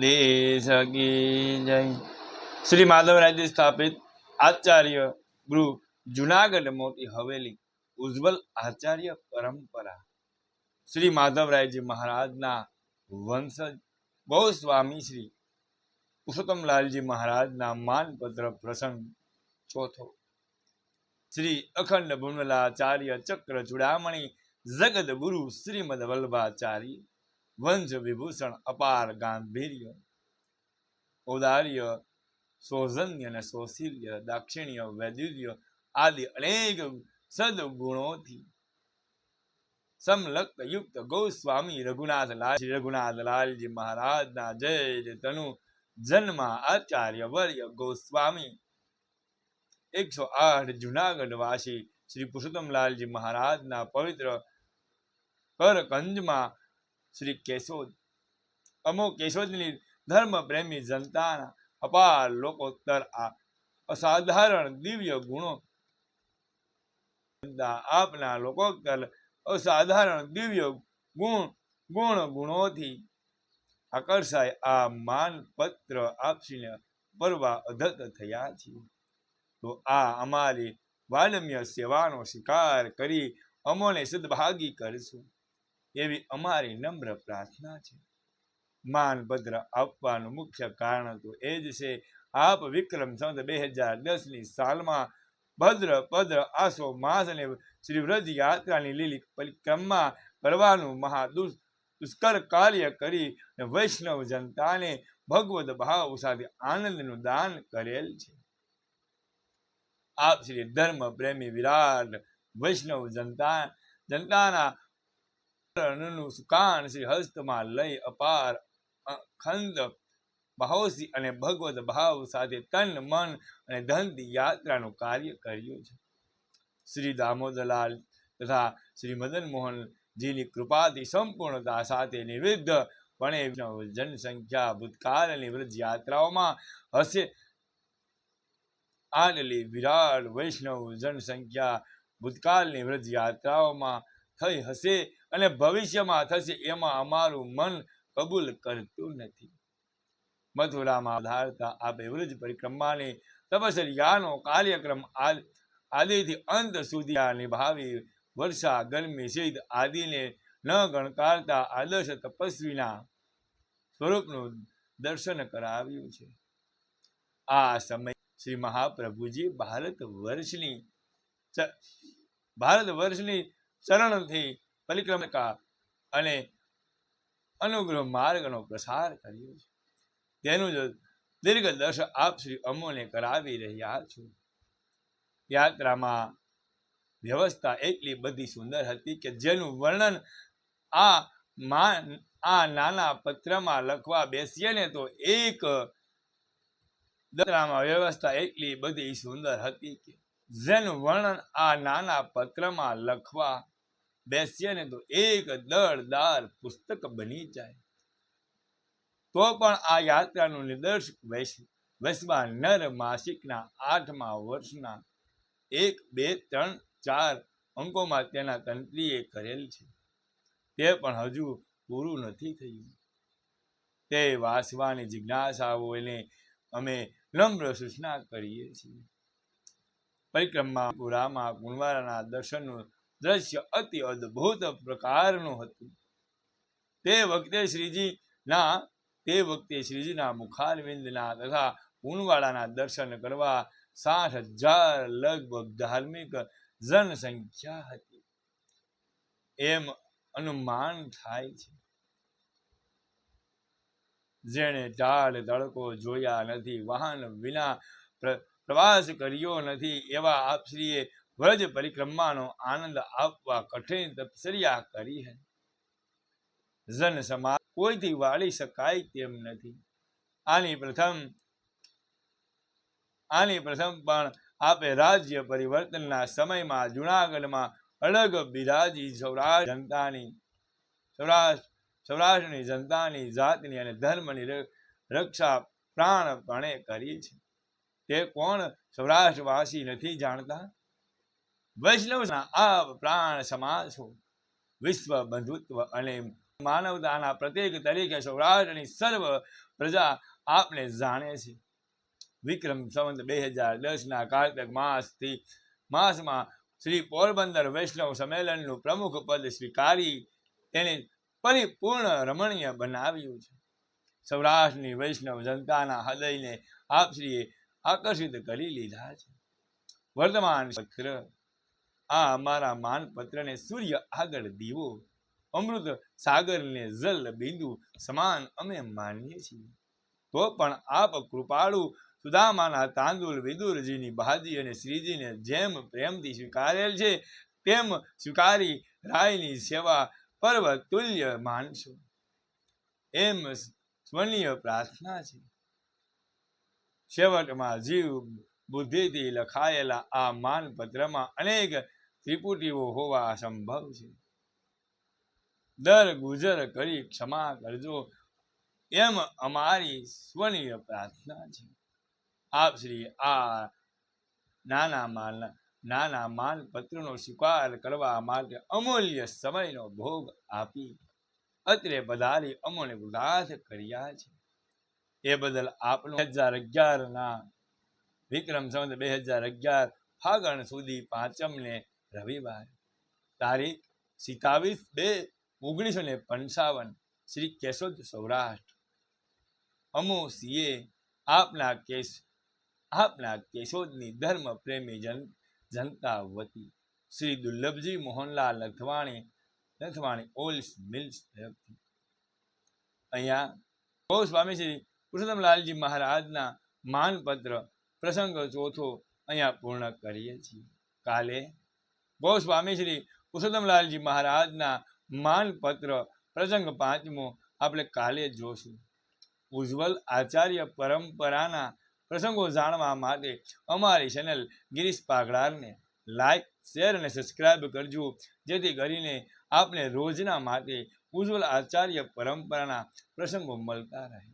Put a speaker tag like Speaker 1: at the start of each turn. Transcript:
Speaker 1: દેશ કી જય। શ્રી માધવરાયજી સ્થાપિત આચાર્ય ગૃહ જુનાગઢ મોટી હવેલી ઉજ્જવલ આચાર્ય પરંપરા। શ્રી માધવરાયજી મહારાજના વંશજ ગોસ્વામી શ્રી પુરુષોત્તમલાલજી મહારાજના માનપત્ર પ્રસંગ ચોથો। શ્રી અખંડ બુનલાચાર્ય ચક્ર ચૂડામણી જગત ગુરુ શ્રીમદ વલ્લભાચાર્ય વંશ વિભૂષણ અપાર ગાંભીર્ય ઔદાર્ય સૌજન્ય અને સૌશીલ્ય દાક્ષિણ્ય વૈદુર્ય આદિ અનેક સદગુણોથી સમલક્ષ યુક્ત ગોસ્વામી રઘુનાથલાલજી મહારાજના જય તનુ જન્મા આચાર્ય વર્ય ગોસ્વામી 108 જુનાગઢ વાસી શ્રી પુરુષોત્તમલાલજી મહારાજના પવિત્ર કરકંજમાં શ્રી કેશોદ અમો કેશોદની ધર્મ પ્રેમી જનતાના અપાર લોકોત્તર અસાધારણ દિવ્ય ગુણો આપના લોકોત્તર અસાધારણ દિવ્ય ગુણોથી આકર્ષાય આ માનપત્ર આપશીને પરવા અધત થયા છીએ, તો આ અમારી વાલ્મ્ય સેવાનો સ્વીકાર કરી અમોને સદભાગી કરશું એવી અમારી નમ્ર પ્રાર્થના છે। માનપત્ર આપવાનું મુખ્ય કારણ તો એ જ છે, આપ વિક્રમ સંવત 2010ની સાલમાં ભદ્રપદ્ર આસો માસને શ્રી વ્રજ યાત્રાની લીલી પરિક્રમા કરવાનું દુષ્કર કાર્ય કરી વૈષ્ણવ જનતાને ભગવદ ભાવ સાથે આનંદનું દાન કરેલ છે। આપ શ્રી ધર્મ પ્રેમી વિરાટ વૈષ્ણવ જનતાના સુકાન શ્રી હસ્તમાં લઈ અપાર અખંડ ભાવથી અને ભગવદ ભાવ સાથે તન મન અને ધનથી યાત્રાનું કાર્ય કર્યું છે। શ્રી દામોદરલાલ તથા શ્રી મદન મોહનજીની કૃપાથી સંપૂર્ણતા સાથે નિર્વિઘ્નપણે જનસંખ્યા ભૂતકાળની વ્રજ યાત્રાઓમાં હશે આટલી વિરાટ વૈષ્ણવ જનસંખ્યા ભૂતકાળની વ્રજ યાત્રાઓમાં થઈ હશે અને ભવિષ્યમાં થશે એમાં અમારું મન કબૂલ કરતું નથી। મથુરામાં ધારતા આપે વ્રજ પરિક્રમાની તપશ્ચર્યાનો કાર્યક્રમ આદિથી અંત સુધી નિભાવી વર્ષા ગરમી શીત આદિને ન ગણકારતા આદર્શ તપસ્વીના સ્વરૂપનું દર્શન કરાવ્યું છે। આ સમય શ્રી મહાપ્રભુજી ભારત વર્ષની ચરણથી પરિક્રમા અને અનુગ્રહ માર્ગનો પ્રસાર કર્યો છે, તેનું જ દીર્ઘદર્શ આપ શ્રી અમોને કરાવી રહ્યા છો। યાત્રામાં વ્યવસ્થા એટલી બધી સુંદર હતી કે જેનું વર્ણન આ નાના પત્રમાં લખવા બેસીએ ને તો વ્યવસ્થા એટલી બધી સુંદર હતી કે જેનું વર્ણન આ નાના પત્રમાં લખવા બેસીએ ને તો એક દળદાર પુસ્તક બની જાય। તો પણ આ યાત્રાનું નિદર્શક વૈશ્વા નર માસિકના 8મા વર્ષના 1, 2, 3, 4 અંકોમાં તેના તંત્રીએ કરેલ છે, તે પણ હજુ પૂરું નથી થયું। તે વાંચવાની જિજ્ઞાસાઓને અમે નમ્ર સૂચના કરીએ છીએ। પરિક્રમાપુરામાં કુંવારાના દર્શનનું દ્રશ્ય અતિ અદ્ભુત પ્રકારનું હતું। તે વખતે શ્રીજીના મુખારવિંદના તથા કુંવાડાના દર્શન કરવા 60,000 લગભગ ધાર્મિક જનસંખ્યા હતી એમ અનુમાન થાય છે। જેણે ટાઢ તડકો જોયા નથી, વાહન વિના પ્રવાસ કર્યો નથી એવા આપશ્રીએ વ્રજ પરિક્રમાનો આનંદ આપવા કઠિન તપશ્ચર્યા કરી છે। જન સમાજ કોઈથી વાળી શકાય તેમ નથી। આની પ્રથમ પણ આપે રાજ્ય પરિવર્તનના સમયમાં જુનાગઢમાં અડગ બિરાજી સૌરાષ્ટ્રની જનતાની જાતની અને ધર્મની રક્ષા પ્રાણપણે કરી છે। તે કોણ સૌરાષ્ટ્રવાસી નથી જાણતા? વૈષ્ણવના આપ પ્રાણ સમાજ છો। વિશ્વ બંધુત્વ અને માનવતાના પ્રતીક તરીકે સૌરાષ્ટ્રની સર્વ પ્રજા આપને જાણે છે. વિક્રમ સંવત 2010 કાર્તિક માસમાં શ્રી પોરબંદર વૈષ્ણવ સંમેલનનું પ્રમુખ પદ સ્વીકારી તેને પરિપૂર્ણ રમણીય બનાવ્યું છે. સૌરાષ્ટ્રની વૈષ્ણવ જનતાના હૃદયને આપશ્રીએ આકર્ષિત કરી લીધા છે. વર્તમાન પત્ર આ અમારા માનપત્રને સૂર્ય આગળ દીવો, અમૃત સાગરને જલ બિંદુ સમાન અમે માનીએ છીએ. તો પણ આપ કૃપાળુ સુદામાના તાંદુલ વિદુરજીની ભાજી અને શ્રીજીને જેમ પ્રેમથી સ્વીકારેલ છે તેમ સ્વીકારી રાયની સેવા પર્વ તુલ્ય માનશો એમ સ્વનીય પ્રાર્થના છે. છેવટમાં જીવ બુદ્ધિથી લખાયેલા આ માનપત્રમાં અનેક ત્રિપુટીઓ હોવા સંભવ છે. દર ગુજર કરી ક્ષમા કરજો એમ અમારી સ્વનીય પ્રાર્થના છે. આપ શ્રી આ નાના માનપત્રનો સ્વીકાર કરવા માટે અમૂલ્ય સમયનો ભોગ આપી અત્રે પધારી અમોને કૃતાર્થ કર્યા છે. એ બદલ આપનો 2011 વિક્રમ સંવત 2011 ફાગણ સુધી 5 રવિવાર તારીખ 27/2/1955 શ્રી કેશોદ સૌરાષ્ટ્ર. અમો સીએ આપના કેશોદની ધર્મ પ્રેમી જનતા વતી શ્રી દુર્લભજી મોહનલાલ નથવાણી ઓલ્સ મિલ્સ તરફથી અહીંયા સ્વામી શ્રી પુરુષોત્તમલાલજી મહારાજના માનપત્ર પ્રસંગ ચોથો અહીંયા પૂર્ણ કરીએ છીએ. કાલે સ્વામી શ્રી પુરુષોત્તમલાલજી મહારાજના માનપત્ર પ્રસંગ 5મો આપણે કાલે જોશું. ઉજ્જવલ આચાર્ય પરંપરાના પ્રસંગો જાણવા માટે અમારી ચેનલ ગિરીશ પાગડારને લાઈક, શેર અને સબસ્ક્રાઈબ કરજો, જેથી કરીને આપને રોજના માટે ઉજ્જવલ આચાર્ય પરંપરાના પ્રસંગો મળતા રહે.